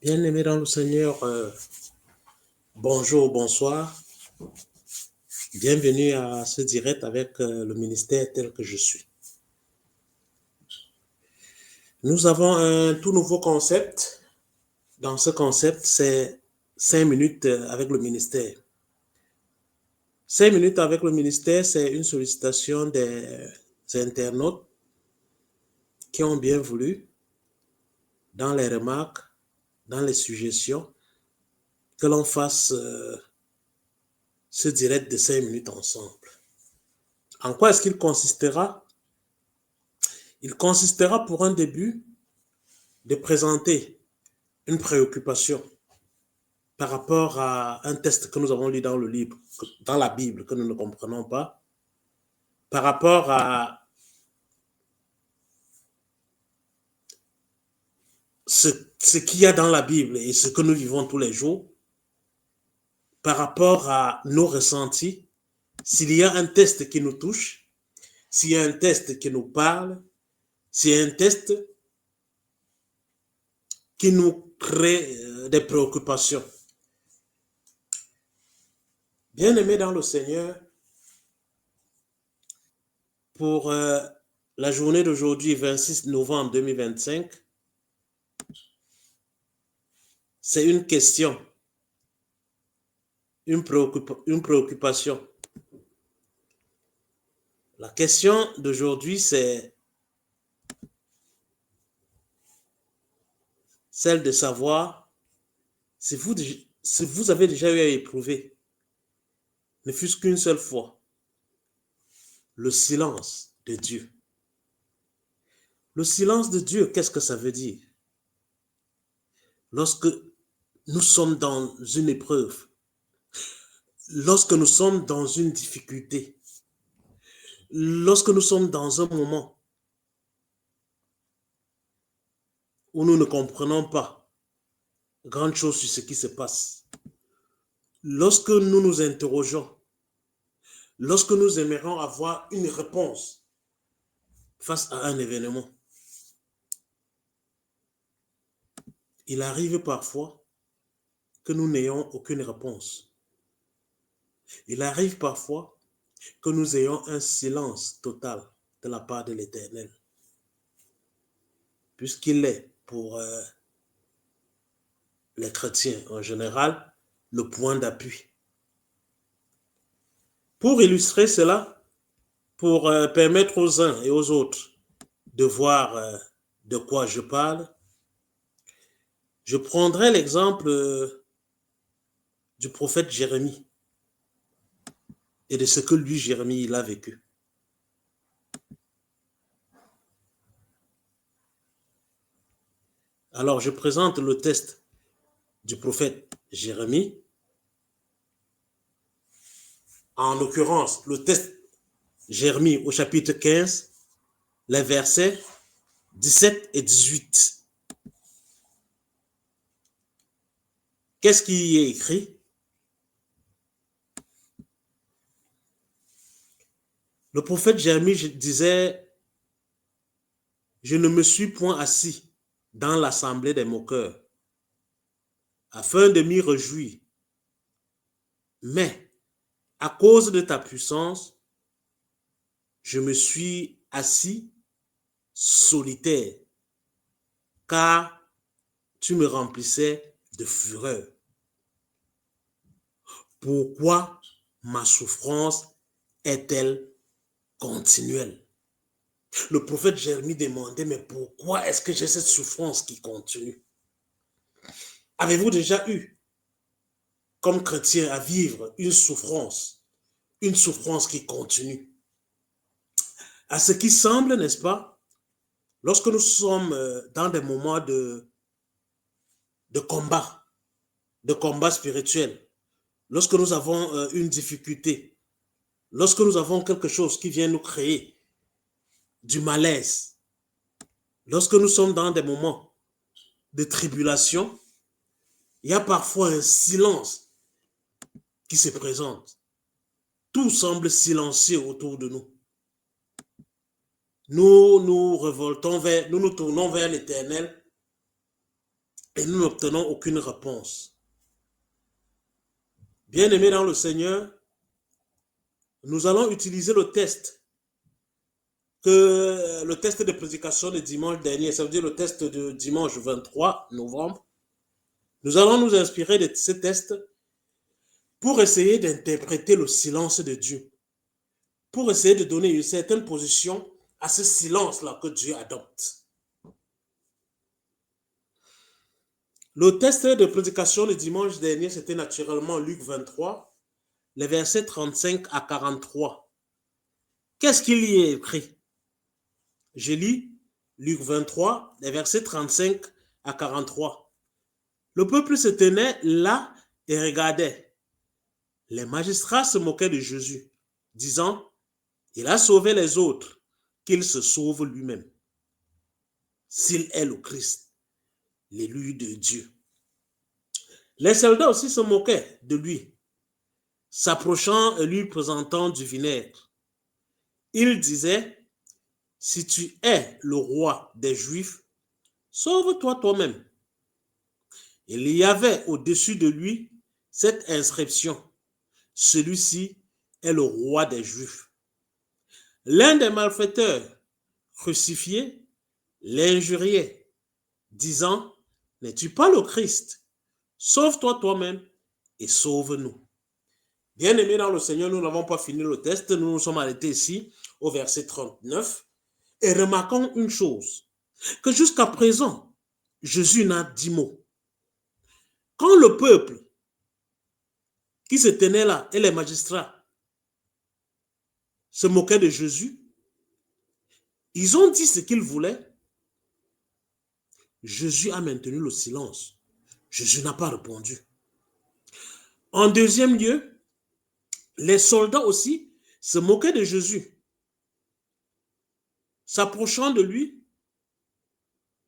Bien-aimés dans le Seigneur, bonjour, bonsoir. Bienvenue à ce direct avec le ministère tel que je suis. Nous avons un tout nouveau concept. Dans ce concept, c'est 5 minutes avec le ministère. 5 minutes avec le ministère, c'est une sollicitation des internautes qui ont bien voulu, dans les remarques, dans les suggestions, que l'on fasse ce direct de 5 minutes ensemble. En quoi est-ce qu'il consistera? Il consistera pour un début de présenter une préoccupation par rapport à un texte que nous avons lu dans le livre, dans la Bible, que nous ne comprenons pas, par rapport à ce qu'il y a dans la Bible et ce que nous vivons tous les jours, par rapport à nos ressentis, s'il y a un texte qui nous touche, s'il y a un texte qui nous parle, s'il y a un texte qui nous crée des préoccupations. Bien-aimés dans le Seigneur, pour la journée d'aujourd'hui, 26 novembre 2025, c'est une question, une préoccupation. La question d'aujourd'hui, c'est celle de savoir si vous avez déjà eu à éprouver, ne fût-ce qu'une seule fois, le silence de Dieu. Le silence de Dieu, qu'est-ce que ça veut dire? Lorsque nous sommes dans une épreuve, lorsque nous sommes dans une difficulté, lorsque nous sommes dans un moment où nous ne comprenons pas grande chose sur ce qui se passe, lorsque nous nous interrogeons, lorsque nous aimerions avoir une réponse face à un événement, il arrive parfois que nous n'ayons aucune réponse. Il arrive parfois que nous ayons un silence total de la part de l'Éternel, puisqu'il est pour les chrétiens en général le point d'appui. Pour illustrer cela, pour permettre aux uns et aux autres de voir de quoi je parle, je prendrai l'exemple du prophète Jérémie et de ce que lui, Jérémie, il a vécu. Alors, je présente le texte du prophète Jérémie. En l'occurrence, le texte Jérémie au chapitre 15, les versets 17 et 18. Qu'est-ce qui y est écrit? Le prophète Jérémie disait, je ne me suis point assis dans l'assemblée des moqueurs, afin de m'y réjouir. Mais, à cause de ta puissance, je me suis assis solitaire, car tu me remplissais de fureur. Pourquoi ma souffrance est-elle continuelle? Le prophète Jérémie demandait, mais pourquoi est-ce que j'ai cette souffrance qui continue? Avez-vous déjà eu, comme chrétien, à vivre une souffrance qui continue? À ce qui semble, n'est-ce pas, lorsque nous sommes dans des moments de combat spirituel, lorsque nous avons une difficulté, lorsque nous avons quelque chose qui vient nous créer du malaise, lorsque nous sommes dans des moments de tribulation, il y a parfois un silence qui se présente. Tout semble silencieux autour de nous. Nous nous tournons vers l'Éternel et nous n'obtenons aucune réponse. Bien-aimés dans le Seigneur, nous allons utiliser le test de prédication de dimanche dernier, ça veut dire le test de dimanche 23 novembre. Nous allons nous inspirer de ce test pour essayer d'interpréter le silence de Dieu, pour essayer de donner une certaine position à ce silence-là que Dieu adopte. Le test de prédication de dimanche dernier, c'était naturellement Luc 23, les versets 35 à 43. Qu'est-ce qu'il y est écrit? Je lis Luc 23, les versets 35 à 43. Le peuple se tenait là et regardait. Les magistrats se moquaient de Jésus, disant, il a sauvé les autres, qu'il se sauve lui-même, s'il est le Christ, l'élu de Dieu. Les soldats aussi se moquaient de lui, s'approchant et lui présentant du vinaigre. Ils disaient, si tu es le roi des Juifs, sauve-toi toi-même. Il y avait au-dessus de lui cette inscription, celui-ci est le roi des Juifs. L'un des malfaiteurs crucifiés l'injuriait, disant, n'es-tu pas le Christ? Sauve-toi toi-même et sauve-nous. Bien-aimés dans le Seigneur, nous n'avons pas fini le test, nous nous sommes arrêtés ici au verset 39 et remarquons une chose, que jusqu'à présent, Jésus n'a dit mot. Quand le peuple qui se tenait là et les magistrats se moquaient de Jésus, ils ont dit ce qu'ils voulaient. Jésus a maintenu le silence. Jésus n'a pas répondu. En deuxième lieu, les soldats aussi se moquaient de Jésus, s'approchant de lui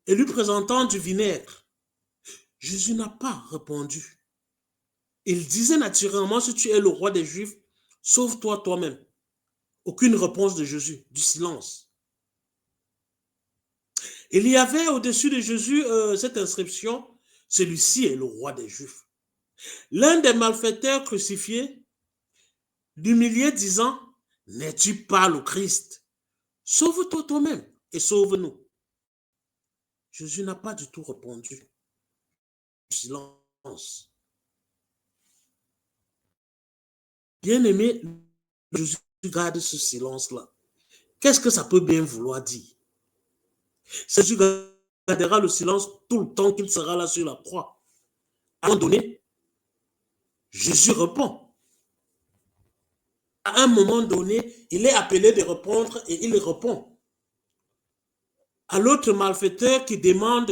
et lui présentant du vinaigre. Jésus n'a pas répondu. Il disait naturellement, si tu es le roi des Juifs, sauve-toi toi-même. Aucune réponse de Jésus, du silence. Il y avait au-dessus de Jésus cette inscription, celui-ci est le roi des Juifs. L'un des malfaiteurs crucifiés l'humiliait disant, n'es-tu pas le Christ? Sauve-toi toi-même et sauve-nous. Jésus n'a pas du tout répondu. Silence. Bien-aimé, Jésus garde ce silence-là. Qu'est-ce que ça peut bien vouloir dire? Jésus gardera le silence tout le temps qu'il sera là sur la croix. À un moment donné, Jésus répond. À un moment donné, il est appelé de répondre et il répond. À l'autre malfaiteur qui demande,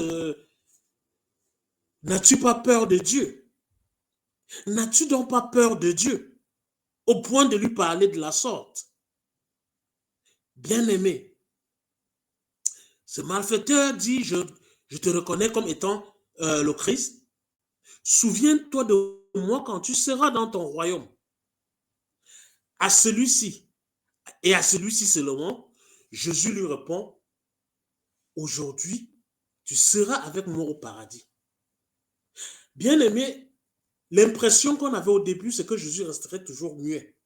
n'as-tu pas peur de Dieu? N'as-tu donc pas peur de Dieu? Au point de lui parler de la sorte. Bien-aimé, ce malfaiteur dit, je te reconnais comme étant le Christ. Souviens-toi de moi quand tu seras dans ton royaume. À celui-ci, et à celui-ci seulement, Jésus lui répond, aujourd'hui, tu seras avec moi au paradis. Bien-aimé, l'impression qu'on avait au début, c'est que Jésus resterait toujours muet.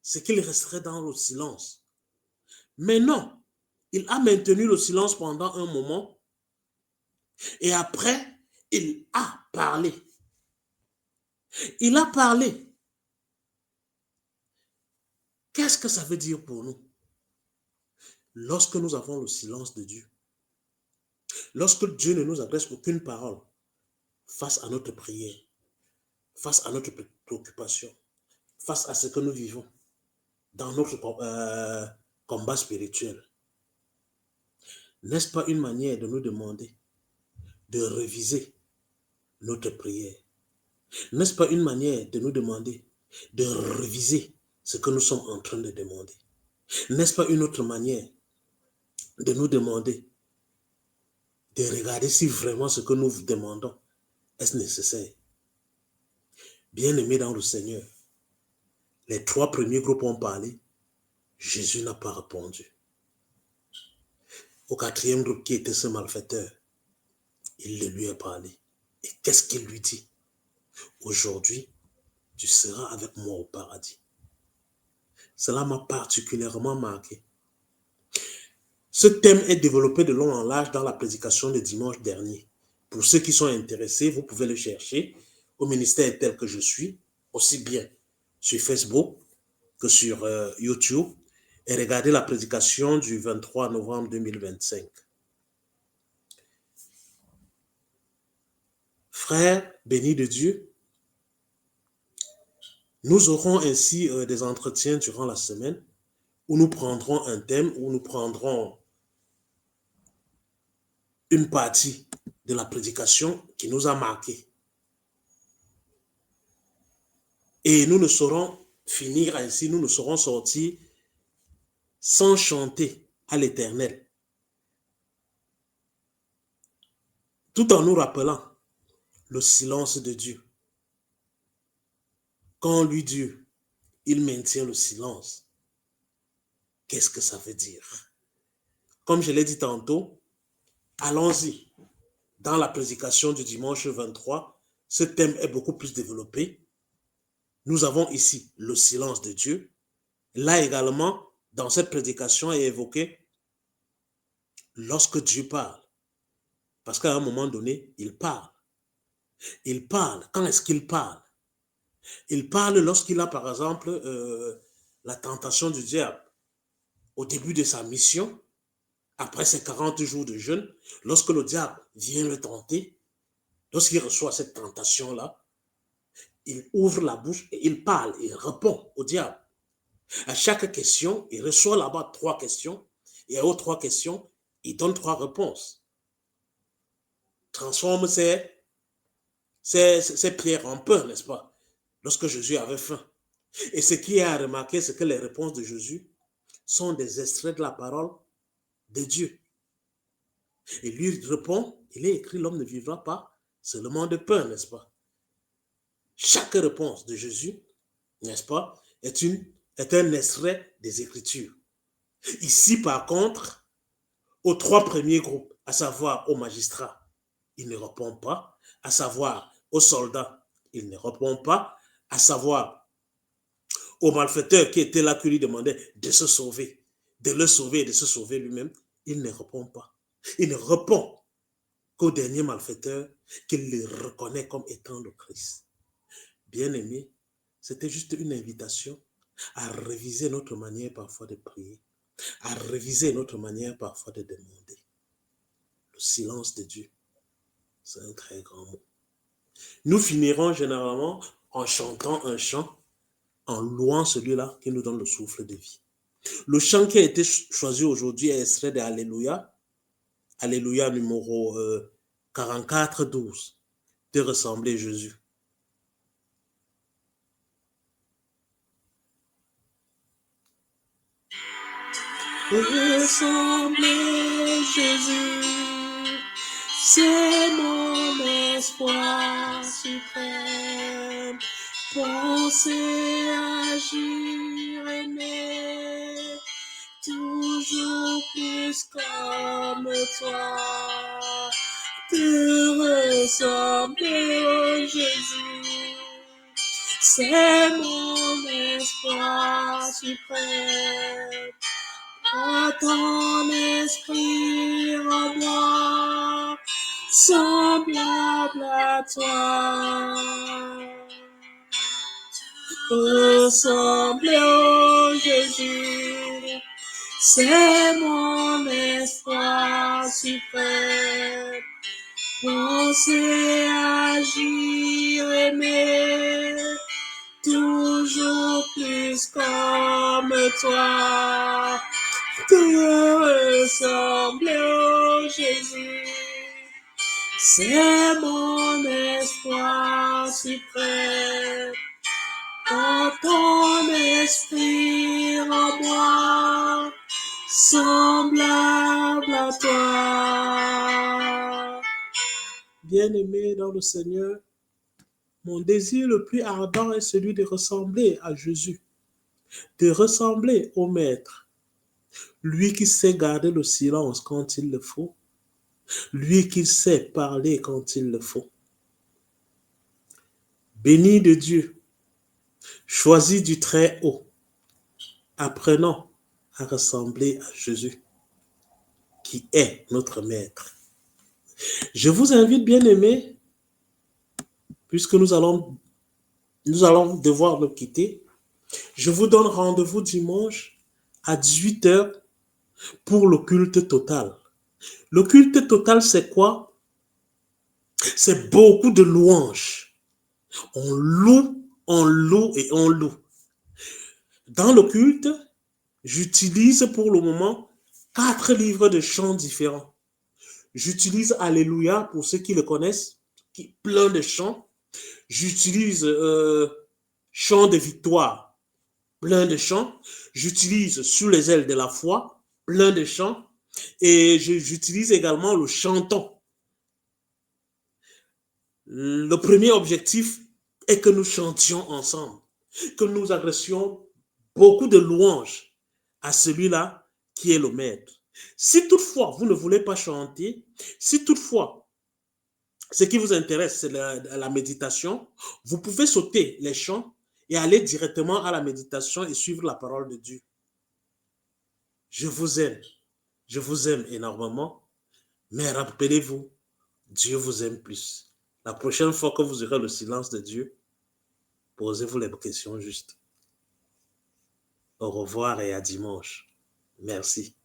C'est qu'il resterait dans le silence. Mais non, il a maintenu le silence pendant un moment et après, il a parlé. Il a parlé. Qu'est-ce que ça veut dire pour nous? Lorsque nous avons le silence de Dieu, lorsque Dieu ne nous adresse aucune parole face à notre prière, face à notre préoccupation, face à ce que nous vivons dans notre combat spirituel, n'est-ce pas une manière de nous demander de réviser notre prière? N'est-ce pas une manière de nous demander de réviser ce que nous sommes en train de demander? N'est-ce pas une autre manière de nous demander de regarder si vraiment ce que nous demandons est nécessaire? Bien-aimés dans le Seigneur, les 3 premiers groupes ont parlé, Jésus n'a pas répondu. Au 4e groupe qui était ce malfaiteur, il le lui a parlé. Et qu'est-ce qu'il lui dit? Aujourd'hui, tu seras avec moi au paradis. Cela m'a particulièrement marqué. Ce thème est développé de long en large dans la prédication de dimanche dernier. Pour ceux qui sont intéressés, vous pouvez le chercher au ministère tel que je suis, aussi bien sur Facebook que sur YouTube, et regarder la prédication du 23 novembre 2025. Frères bénis de Dieu, nous aurons ainsi des entretiens durant la semaine où nous prendrons un thème, où nous prendrons une partie de la prédication qui nous a marqués. Et nous ne saurons finir ainsi, nous ne saurons sortir sans chanter à l'Éternel, tout en nous rappelant le silence de Dieu. Quand lui Dieu, il maintient le silence, qu'est-ce que ça veut dire? Comme je l'ai dit tantôt, allons-y. Dans la prédication du dimanche 23, ce thème est beaucoup plus développé. Nous avons ici le silence de Dieu. Là également, dans cette prédication est évoqué lorsque Dieu parle. Parce qu'à un moment donné, il parle. Il parle. Quand est-ce qu'il parle? Il parle lorsqu'il a, par exemple, la tentation du diable. Au début de sa mission, après ses 40 jours de jeûne, lorsque le diable vient le tenter, lorsqu'il reçoit cette tentation-là, il ouvre la bouche et il parle, il répond au diable. À chaque question, il reçoit là-bas 3 questions, et aux 3 questions, il donne 3 réponses. Transforme ses pierres en pain, n'est-ce pas? Lorsque Jésus avait faim. Et ce qui est à remarquer, c'est que les réponses de Jésus sont des extraits de la parole de Dieu. Et lui répond, il est écrit, l'homme ne vivra pas seulement de pain, n'est-ce pas? Chaque réponse de Jésus, n'est-ce pas, est un extrait des Écritures. Ici, par contre, aux 3 premiers groupes, à savoir aux magistrats, il ne répond pas, à savoir aux soldats, il ne répond pas, à savoir aux malfaiteurs qui étaient là, qui lui demandaient de se sauver, de le sauver et de se sauver lui-même, il ne répond pas. Il ne répond qu'au dernier malfaiteur qu'il le reconnaît comme étant le Christ. Bien-aimé, c'était juste une invitation à réviser notre manière parfois de prier, à réviser notre manière parfois de demander. Le silence de Dieu, c'est un très grand mot. Nous finirons généralement en chantant un chant, en louant celui-là qui nous donne le souffle de vie. Le chant qui a été choisi aujourd'hui est extrait de Alléluia, Alléluia numéro 44-12, de ressembler Jésus. Ressembler Jésus, c'est mon espoir suprême. Penser, agir, aimer, toujours plus comme toi. Te ressembler, oh Jésus, c'est mon espoir suprême. À ton esprit en moi, semblable à toi. Ressembler au Jésus, c'est mon espoir suprême. Penser, agir, aimer, toujours plus comme toi. Te ressembler au Jésus, c'est mon espoir suprême. Quand ton esprit en moi, semblable à toi. Bien-aimé dans le Seigneur, mon désir le plus ardent est celui de ressembler à Jésus, de ressembler au Maître, lui qui sait garder le silence quand il le faut, lui qui sait parler quand il le faut. Béni de Dieu, choisi du Très-Haut, apprenons à ressembler à Jésus, qui est notre Maître. Je vous invite, bien-aimés, puisque nous allons devoir nous quitter, je vous donne rendez-vous dimanche à 18h pour le culte total. Le culte total, c'est quoi? C'est beaucoup de louanges. On loue, on loue et on loue. Dans le culte, j'utilise pour le moment 4 livres de chants différents. J'utilise Alléluia pour ceux qui le connaissent, plein de chants. J'utilise Chant de victoire, plein de chants. J'utilise Sous les ailes de la foi, plein de chants. Et j'utilise également le chanton. Le premier objectif est que nous chantions ensemble, que nous adressions beaucoup de louanges à celui-là qui est le Maître. Si toutefois vous ne voulez pas chanter, si toutefois ce qui vous intéresse c'est la méditation, vous pouvez sauter les chants et aller directement à la méditation et suivre la parole de Dieu. Je vous aime énormément, mais rappelez-vous, Dieu vous aime plus. La prochaine fois que vous aurez le silence de Dieu, posez-vous les questions justes. Au revoir et à dimanche. Merci.